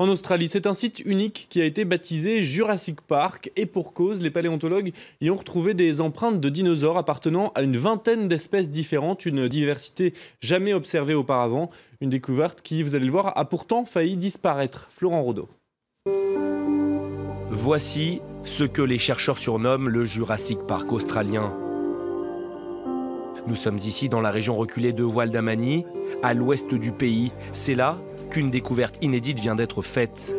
En Australie, c'est un site unique qui a été baptisé Jurassic Park et pour cause, les paléontologues y ont retrouvé des empreintes de dinosaures appartenant à une vingtaine d'espèces différentes, une diversité jamais observée auparavant, une découverte qui, vous allez le voir, a pourtant failli disparaître. Florent Rodeau. Voici ce que les chercheurs surnomment le Jurassic Park australien. Nous sommes ici dans la région reculée de Waldamani, à l'ouest du pays. C'est là qu'une découverte inédite vient d'être faite.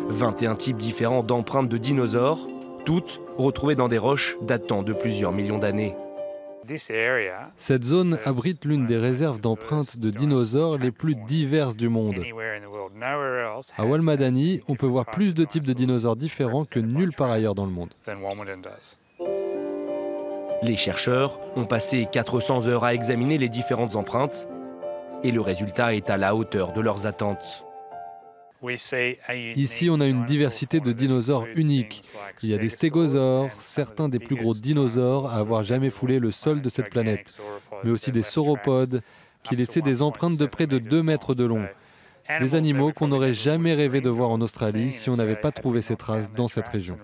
21 types différents d'empreintes de dinosaures, toutes retrouvées dans des roches datant de plusieurs millions d'années. Cette zone abrite l'une des réserves d'empreintes de dinosaures les plus diverses du monde. À Walmadani, on peut voir plus de types de dinosaures différents que nulle part ailleurs dans le monde. Les chercheurs ont passé 400 heures à examiner les différentes empreintes et le résultat est à la hauteur de leurs attentes. Ici, on a une diversité de dinosaures unique. Il y a des stégosaures, certains des plus gros dinosaures à avoir jamais foulé le sol de cette planète, mais aussi des sauropodes qui laissaient des empreintes de près de 2 mètres de long. Des animaux qu'on n'aurait jamais rêvé de voir en Australie si on n'avait pas trouvé ces traces dans cette région.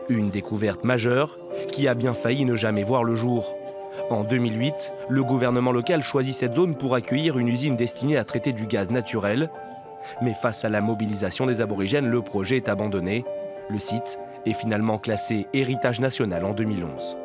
Une découverte majeure qui a bien failli ne jamais voir le jour. En 2008, le gouvernement local choisit cette zone pour accueillir une usine destinée à traiter du gaz naturel. Mais face à la mobilisation des aborigènes, le projet est abandonné. Le site est finalement classé héritage national en 2011.